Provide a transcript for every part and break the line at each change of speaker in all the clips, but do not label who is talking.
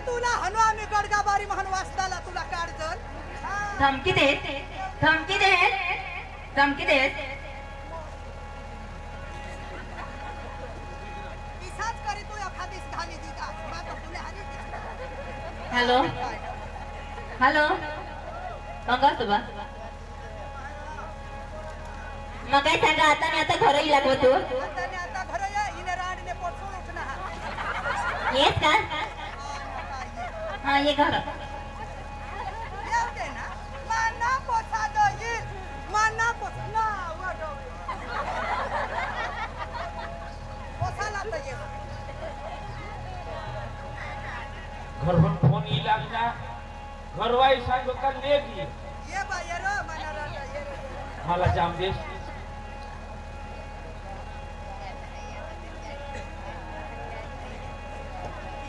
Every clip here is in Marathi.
तुला हनु आम्ही गडगाबारी म्हणून वाचताला तुला काढजल
धमकी दे धमकी दे धमकी दे
पिसाच करी तू एखादीच घाली दिगा माता तुला हरी
हॅलो हॅलो मग तुबा मग काय सांगा आता मी आता घरही लागव तू
आता घर ये इने राणीने पोटसून उठना
येस का हाँ ये घर
येते ना माना पोछा दो ये माना पोछा ना वाडो पोछा लाता ये
घर पर फोन ही लागना घरवाई सांग का लेगी
ये बायरो मना राजा ये
मला जाम देश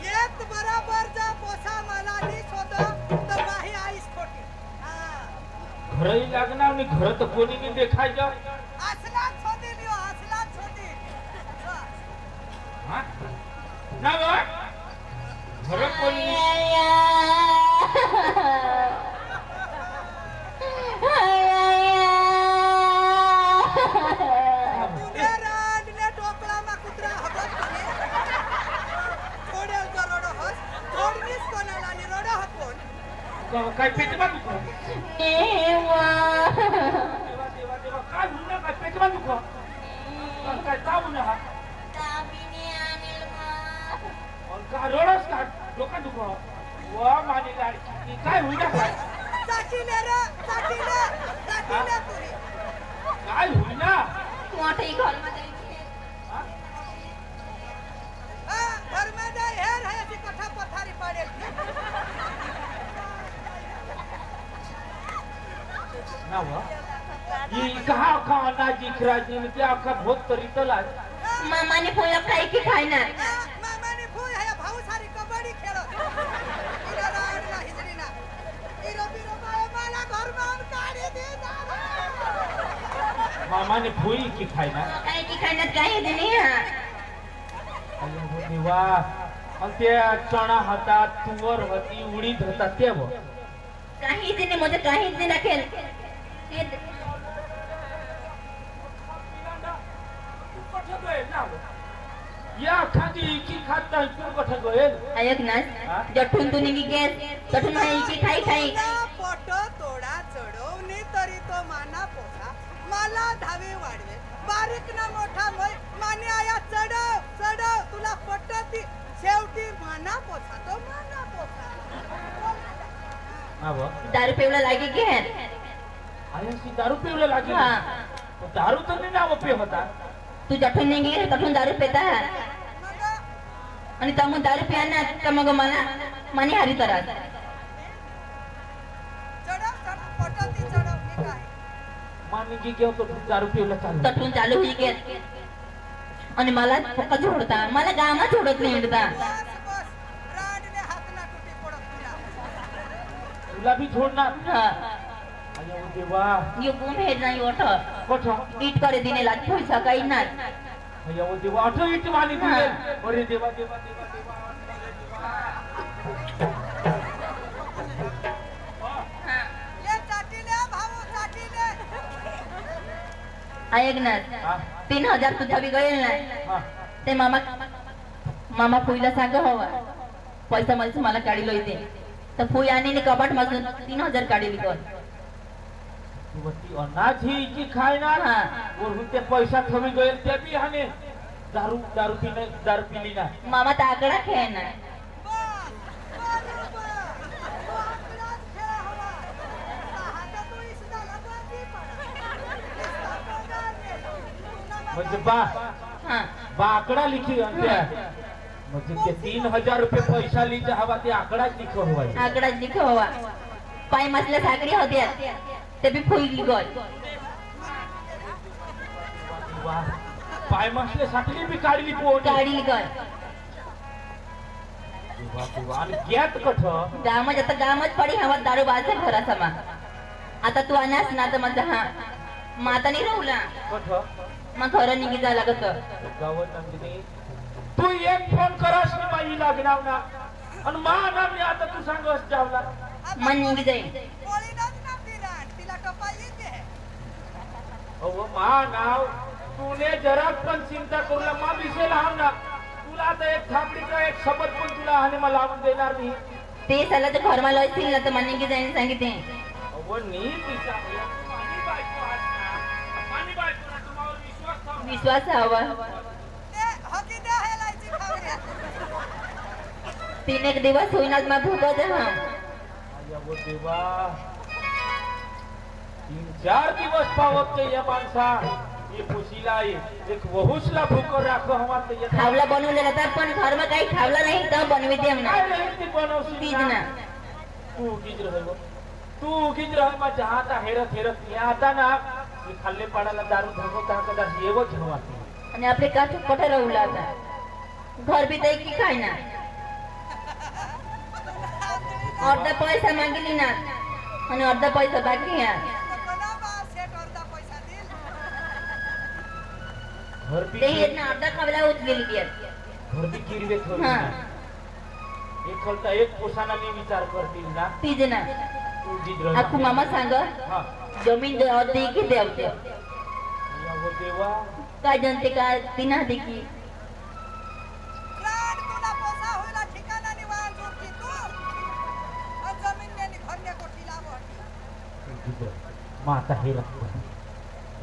येत बराबर जा पोछा मला नी छोतो तो माही आईस खोटी हां
घरही लागना आणि घर तर कोणी नाही देखायचं
असला छोटी लियो असला छोटी
हां ना बा घर कोणी
तुने रांडने टोपला मा कुत्रा हबत तुने थोडेल रोडो हस थोडनीच कोणाला आणि रोडो हत कोण
काय पेटमा दुखो
देवा
देवा देवा देवा काय होईना काय पेटमा दुखो काय ताबू ना
दाबीने आणेल मा
और का रोडस का डोका दुखो वा माने लाडकी काय होईना काय
चाटीले रे चाटीले तुरी
काय होईना
मोठे घर मध्ये
घर में जाए हेर है ऐसी कथा पथारी पड़ेल
ना वा ये कहा कहा ना जिखरा जिन क्या का बहुत तरीतला
मामाने फुलं खाई की खायणार
मामाने फुल है भाऊ सारी कबड्डी खेळो इला राडला हिजरीना इरो बिरो बाय मला घर में हम काढी दे
मामा ने फुई की खाई ना
काय की खायणार काय देणे हा
अरे देवा आणि ते चणा होता तुवर होती उडीद होता ते व
काही देणे म्हणजे काही देणे राखेल
या खादी की खाता तू कठ गोयल
ऐक ना जठून तू निघी गेस जठून नाही की खाई खाई
पोट तोडा चढवणे तरी तो माना पोसा मला धावे वाढवे बारीक ना मोठा माने आया चढव चढव तुला पटती शेवटी माना पोसा तो माना पोसा
आव
दारू पेवला लागे घे
आयासी दारू पिवला लागी
हां
तो दारू तर नाही नाव पे होता
तू जठून निघी गेस जठून दारू पेता आणि तमु दारू पियाना का मग मला माने हरी तरा
चढव पटती चढव मी काय
माने की घेऊ तो दारू पिवला चालू
तठून चालू होई गेस आणि मला फक्त जोडता मला गामा जोडत नाही हिंडता
बस बस राडने हात ना कुठे पडत
तुला भी छोडणार
हां
अरे देवा
यो गुम हे नाही ओठ
कठ
ईट करे दिने लाग पैसा काही ना
अरे देवा अठो इट मानी दिले अरे देवा देवा देवा देवा
ले चाटीले भाऊ चाटीले
ऐक ना 3000 तुझा बी गळेल ना
हां
ते मामा फुईला सांग हवा पैसा मला काढी लोयते तर फुई आणि कपाट मधून 3000 काढली कर
वती अनाज ही की खायणार
हां
और ते पैसा थमी गएल ते भी हने दारू पीली ना
मामा तर आकडा खेळणार
म्हणजे बा
हां
आकडा लिखी अंत्या म्हणजे ते 3000 रुपये पैसा लीजा हवा ते आकडाच लिखो हवा
आकडा लिख हवा पाय मसल्या सागरी होत्या ते बी फुईली गल
पाय मसले साखळी बी काढली पोट
काढली गल
आणि गॅत कठ
गामच आता गामच पडी हवा दारू बाजा घरा समा आता तू अनास ना तर माझा हा माता नाही राहुला
कठ
मग घर निघी जा लागत
गावात नंदिनी तू एक फोन करास नि बाई लागणार ना आणि मा मी आता तू सांगस जावला
मन निघी जाईल
पोळीलाच ना पिराण तिला कपाई येते
अहो मा नाव तूने जरा पण चिंता करूला मा विषय लहान ना तुला आता एक थांबडीचा एक शब्द पण तुला आणि मला लावून देणार नाही
ते साला तर घरमा लयतील ना तर मन निघी जाईल सांगितले
अहो नीट विचार मानी बायको आहात ना मानी बायको ना तुम्हावर विश्वास ठेव ना.
विश्वास हवा
ते हकी द्या हे लायची खावऱ्या
3 दिवस होईनाच मग भूकत हा
अहो देवा 3-4 दिवस पावत ते या माणसा ये खुशीला एक वहुसला भूकर राखो हवा ते ये
खावला बनवलेला तर पण घरमा काही खावला नाही तर बनविते
काय
म्हणा
नाही ते बनवशील
तीज ना
तू उगीच रह तू उगीच रह मा जहां ता हेरत या आता ना मी खाल्ले पाडाला दारू धरवता कदाच येवच हवा
आणि आपले काठू कोठे राहुला आता घर बी ते की काय ना अर्धा पैसा मागितली ना आणि अर्धा पैसा बाकी आहे
कोणा बा सेट अर्धा पैसा देईल
घर बी
ते येत ना अर्धा खावला उचलेली आहे
घर बी गिरवे थोडी
हा
एक खलता एक पोसाना मी विचार करतील ना
तीज ना
तू उगीच रह
आखू मामा सांग
हा
जमीन अर्धी की द्यावते
अहो देवा
काय जनते का 3 हाती की
प्लाट तुला पोसा होईला ठिकाणा निवान जोडती तू और जमीन ने घरने कोठी लावती
माता हेरत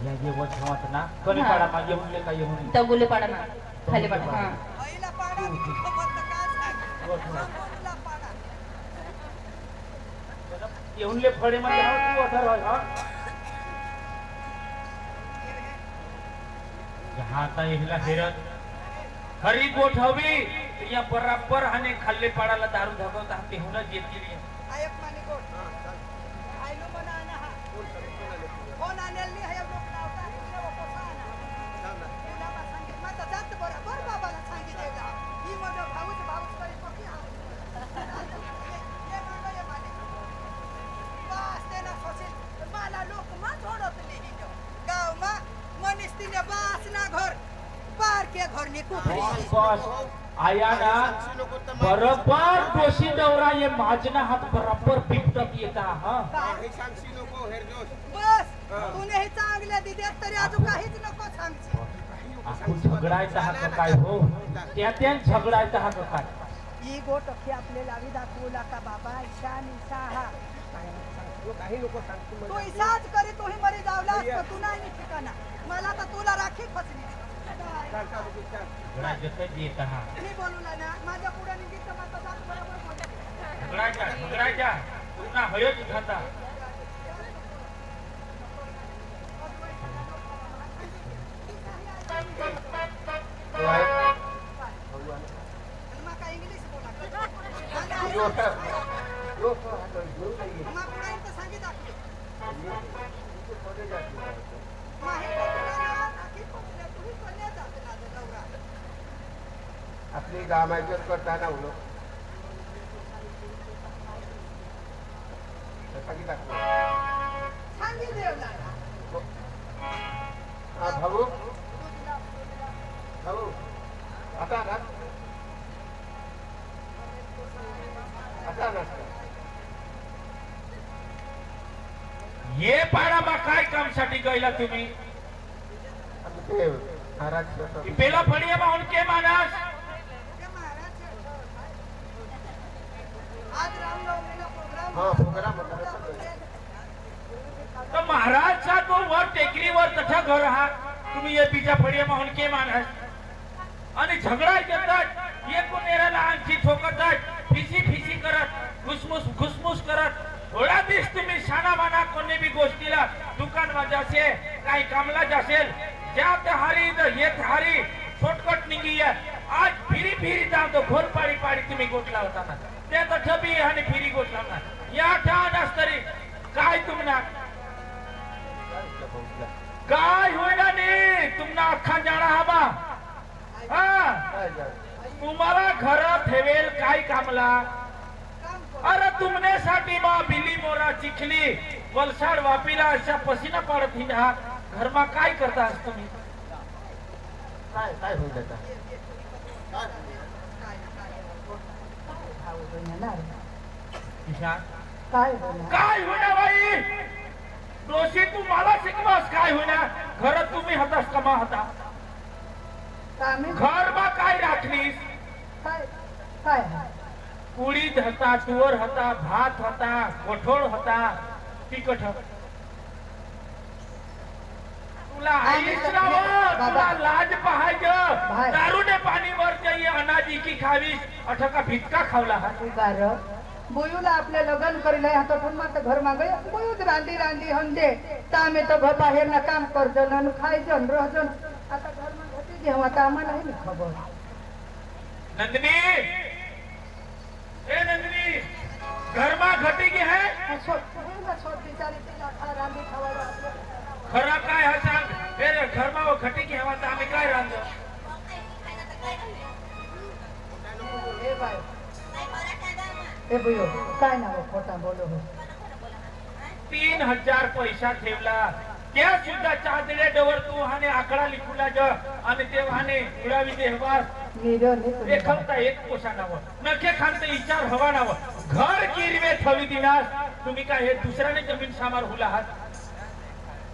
या ये वच हवात ना कली
हा.
पाडा मा येऊन काय येऊन
तगुले पाडा ना खाली पाडा हा
आईला पाडा खबर तर काय सांग संपूर्णला पाडा
येऊन ले फळे मा जाव तू अथर हा जहां ता इहला हेरत खरी गोठवी या बराबर हाने खाल्ले पाडाला दारू धगवता ते हुनच येतील
आयक माने गोट आईलो मना ना हा कोण आणली आहे लोक लावता तुला पोसा ना तुला बा सांगित मा तर जात बरोबर बाबाला सांगितलेला ही माझा भाऊच करी पकी हा ये माने बास ते ना सोशील मला लोक मा थोडत लिही गाव मा मनिस्तीने बास ना घर पार के घर ने कुफरी
बस आया ना बरोबर दोषी दौरा ये माझना हात बरोबर पिपटत येता हा
बस तुने हे चांगल्या दिदेत तरी अजून काहीच नको सांगशील
आपण झगडायचा हा का काय हो त्या झगडायचा हा का काय
ही गोट अख्खी आपल्याला लावी दाखवला का बाबा ईशान ईशा हा
काही लोक सांगतील
तू इसाच करी तूही मरी जावला तू नाही ठिकाणा मला तर तुला राखी फसली
झगडायचं येत हा
मी बोलूला ना माझ्या पुढे निघित माझा जात बरोबर बोलते
झगडायच्या पुन्हा हयोच खाता
माका इंग्लिश बोला माका काय तर सांगी दाखव माहिती तुला राखी फसल्या तुम्ही कोण्या जात ना नवरा
आपली गामायचं करताना उलो सांगी टाकतो
सांगी देवला
हा भाऊ भाऊ आता ना आता नसतं
ये पाडा बा काय काम साठी गयला तुम्ही
आणि ते महाराज
पेला फडिया बा उनके मानस
आज रामनवमीला प्रोग्राम
हा प्रोग्राम होता
तो महाराजचा तो वर टेकडीवर तठा घर हा तुम्ही ये बीजा फडिया बा उनके मानस आणि झगडा करतात ये कोणेराला आणखी ठोकतात फिसी करत घुसमुस करत थोडा दिस तुम्ही शाना माना कोणी बी गोष्टीला दुकान जासे काही कामला जासेल जात हारी येत हारी छोटकट निघी आज फिरी जाम तो घोर पाडी तुम्ही गोठला होता ना ते तर छबी आणि फिरी गोठला ना या ठाण तरी काय तुम्हाला काय होईना नी तुम्हाला अख्खा जाणा हवा हा तुम्हाला घर ठेवेल काय कामला अरे तुमने साठी बा बिली मोरा चिखली वलसाड वापीला अशा पसीना पाडत हिंडा घर मा काय करता तुम्ही
काय होईल आता
होणार
ईशान
काय होणार
काय होणार बाई दोषी तू मला शिकवास काय होणार घरात तुम्ही हातास कमा होता
कामे
घर बा काय राखलीस
काय काय
उडीद होता तुवर होता भात होता कठोळ होता तिखट तुला आईस तुला लाज पाहायचं दारूने पाणी वर जाई अनाजी की खावीस अठका भिटका खावला हा
तू गार बोयूला आपल्या लग्न करेल आता पण मग घर मागे बोयूच रांधी रांधी हंदे तर आम्ही तर घर बाहेर ना काम करतो ना खायचं रहजन आता घर मध्ये होती जेव्हा तर आम्हाला नाही खबर
नंदिनी ए नंदिनी घर में घटी की है खरा काय हा सांग फिर घर में वो घटी की हवा आम्ही काय रांधो
ए बुयो काय ना खोटा बोलो हो
3000 पैसा ठेवला त्या सुद्धा चादडे डवर तू हाने आकडा लिखूला ज आणि ते हाने उडावी देहवास एखादा एक पोषा नाव नखे खांत विचार हवा नाव घर गिरवे थवी दिनास तुम्ही काय हे दुसऱ्याने जमीन सामार हुला आहात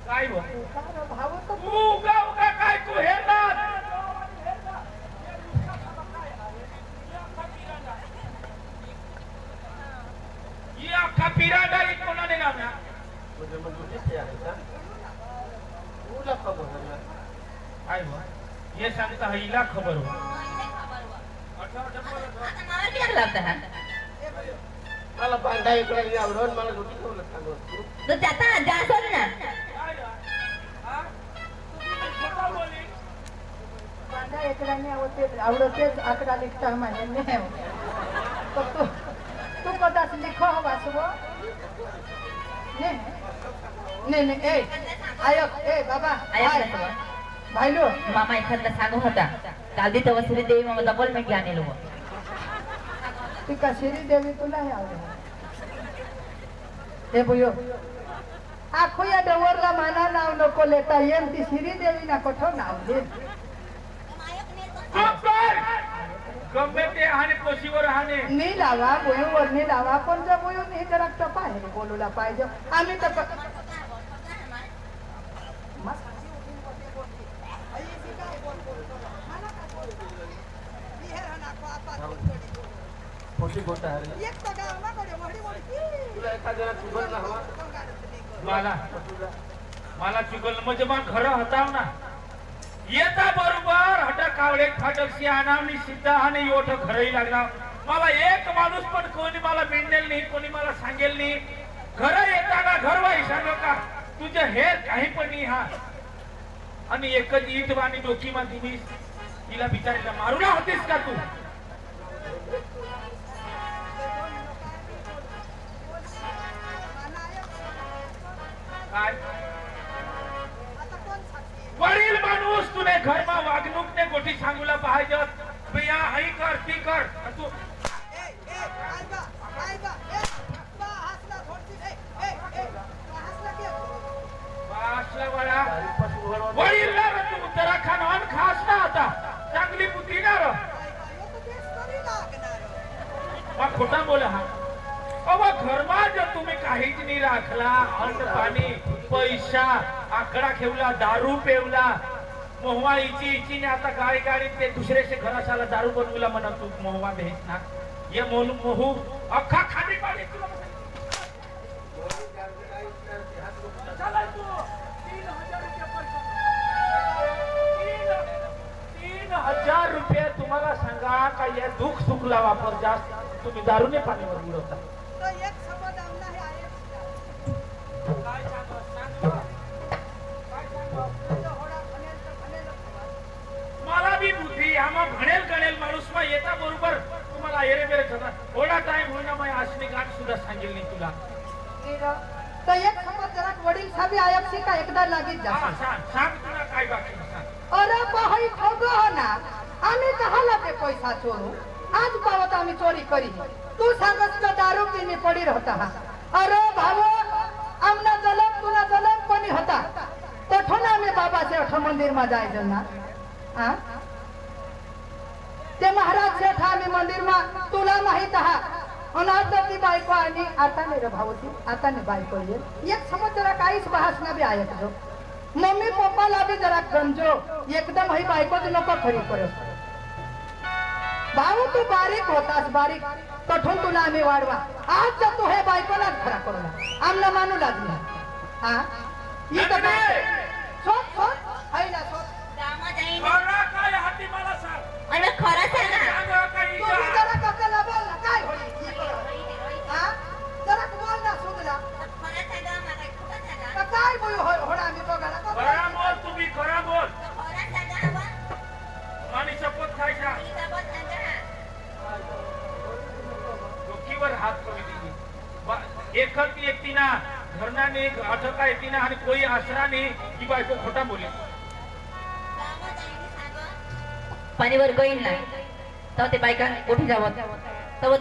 काय उगा उगा काय तू हे ना ये अख्खा पिराडा एक कोणाने लावला
मुझे मंजूरी से आया था पूरा खबर है
काय ये सांगता हिला खबर हो
मला पांढरा इकडे नाही आवडत मला रोटी खाऊ लागतो
तो त्याचा जासोल ना
पांढरा एकडाने आवडतेच आकडा लिखता म्हणे नाही तू तू कदाच लिखो हो वाचवो नाही नाही ए आयक ए बाबा भाईलो
मामा एखादा सांगू होता काल दी तेव्हा श्री देवी मामा डबल में ज्ञानी लोग
ती का श्री देवी तुला हे आवडे हे बुयो आखो या डवरला माना नाव नको लेता येम ती श्री देवी ना कोठो नाव दे
गमे ते हाने कोशीवर हाने
नी लावा बुयोवर नी लावा पण जर बुयो नी जरा टपा आहे बोलूला पाहिजे आम्ही तर
खोटी गोष्ट आहे तुला एखाद्याला चुकल ना हवा
मला चुकल म्हणजे मग घर हटाव ना येता बरोबर हटा कावडे फाटक सियानावनी सिद्धा आणि योठ घरही लागला मला एक माणूस पण कोणी मला मिळेल नाही कोणी मला सांगेल नाही घर येताना घर वाई सांगो का तुझे हे काही पण नाही हा आणि एकच ईट वाणी डोकी मा दिलीस तिला बिचारीला मारूला होतीस का तू काय वडील माणूस तुने घर मा वागणूक ने गोटी सांगूला पाहिजे बिया हई कर ती कर तू वडील ना तू जरा खानवान खास ना आता चांगली बुद्धी ना मग खोटा बोला हा अवा घरमा जर तुम्ही काहीच नाही राखला अन्न पाणी पैसा आकडा ठेवला दारू पेवला मोहवा इची ने आता गाडी गाडी ते दुसऱ्याचे घराशाला दारू बनवला म्हणा तू मोहवा भेट ना ये मोहू अख्खा खाली पाणी तुला 3000 रुपये तुम्हाला सांगा का या दुख सुखला वापर जास्त तुम्ही दारूने पाणीवर उडवता मला बी बुद्धी आम्हा म्हणेल गणेल माणूस मा येता बरोबर तुम्हाला एरे बेरे करता थोडा टाइम होईना मग आशनी गाठ सुद्धा सांगेल नाही तुला
तो एक समज जरा वडील साबी आयपसी का एकदा लागीत जा
सांग तुला काय बाकी सांग
अरे पाहई ठगो ना आम्ही कहाला ते पैसा चोरू आज पावत आम्ही चोरी करी तू सांगत तो दारू पिणी पडी होता अरे भाऊ आमना जलम तुला जलम कोणी होता तठो ना आम्ही बाबाचे अठ मंदिर मा जायचो ना ते महाराज शेठ आम्ही मंदिर मा तुला माहित आहात आणि आता ती बायको आणि आता नाही रे भावती आता नाही बायको येईल एक समज जरा काहीच भाषण बी ऐकलो मम्मी पप्पाला बी जरा गंजो एकदम ही बायकोच नको खरी परत भाऊ तू बारीक होतास बारीक कठून तुला आम्ही वाढवा आज तू हे बायकोलाच खरा करूला आमना मानू लागला हा इथं काय सोड सोड हायला सोड
खरा काय हाती मला सांग
आणि खरं सांगा
सांगा काही
तुम्ही जरा ककला बोल ना काय होईल हा जरा बोल ना सुगला काय बोल होडा आम्ही बघायला
खरा बोल तुम्ही खरा बोल आणि शपथ खायच्या डोकीवर हात कमी दिली एकच एकटीना घरनाने अटका येतीना आणि कोई आसरा नाही की बायको खोटा बोले
पाणीवर गईन नाही तर ते बायका कोठी जावं तर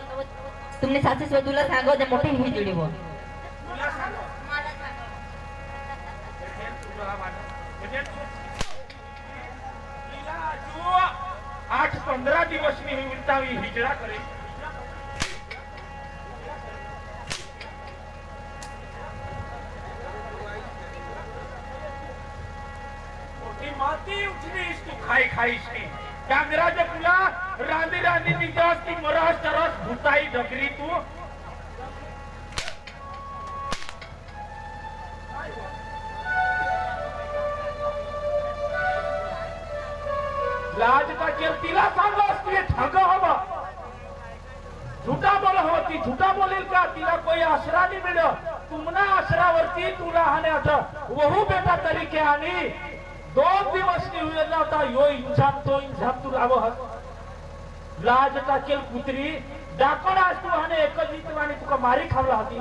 तुमने सासू वधूला सांगो ते मोठी हिजडी व
तुला सांगो तिला जो 8-15 दिवस मी उलटावी हिजडा करे मोठी माती उठलीस तू खाई खाईस नी डांगराच्या तुला रांदी रांदी निजास ती मरस तरस भुताई ढकरी तू लाज का तिला सांगस तू ठग हवा झूठा बोल हो ती झूठा बोलेल का तिला कोई आसरा नहीं मिळो तुमना आसरावरती तुला हाने आता वहू बेटा तरीके आणि 2 दिवस निघून होता यो इंसान तो इंसान तू राव लाज टाकेल कुत्री डाकण आज तू हाने एकच इतवाने तुका मारी खावला होती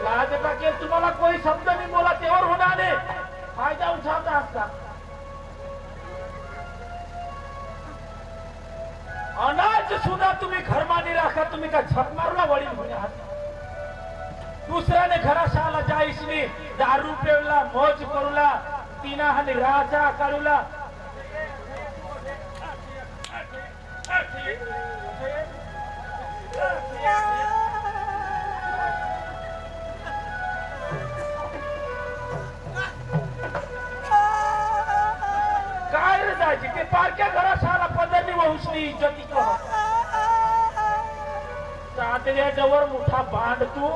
लाज टाकेल तुम्हाला कोई शब्द नहीं बोला तेवर होणार फायदा उठावता असता अनाज सुद्धा तुम्ही घरमानी राखा तुम्ही का झक मारला वडील म्हणे हात दुसऱ्याने घराशाला जाईसनी दारू पेवला मौज करूला तिना हानी राजा करूला काय रे जायची ते पारख्या घराशाला पदरनी वहुसनी इज्जती कह चांदल्या जवळ मोठा बांध तू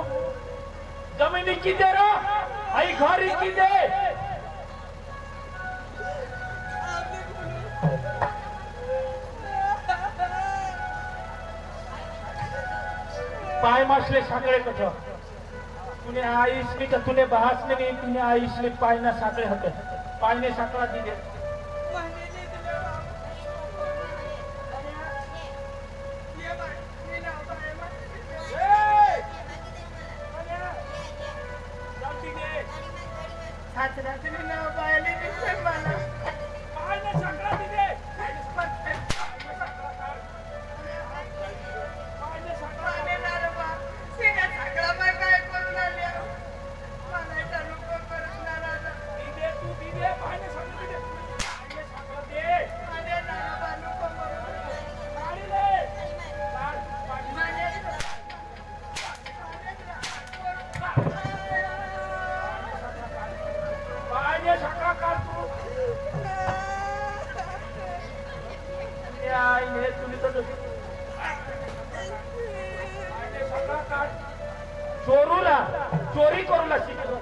जमिनी किती रे आई घरी किती पाय मासले सागळे कठ तूने आईसनी का तूने बहासने नहीं तूने आईसने पाय ना सागळे होते पाय ने साकळा दिले चोरूला चोरी करूला शिकलो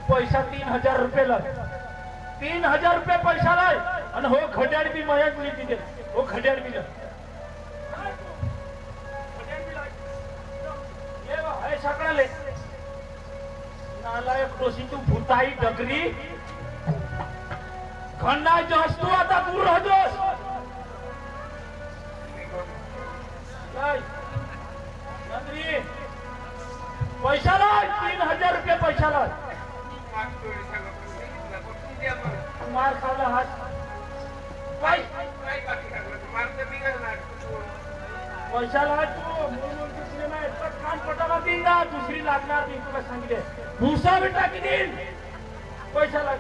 पैसा 3000 रुपये ला 3000 रुपये पैसा लाय आणि हो घड्याळ बी मयाच लिहिती दे हो घड्याळ बी सगळ्याले नालायक दोषी तू भूताई डगरी खंडा जोस तू आता दूर राहतोस पैसा लाय 3000 रुपये पैसा लाय मार खाला हात पैसा लाय तू कानपटाला देईन ना दुसरी लागणार नाही तुला सांगितले भुसा बेटा किती पैसा लाग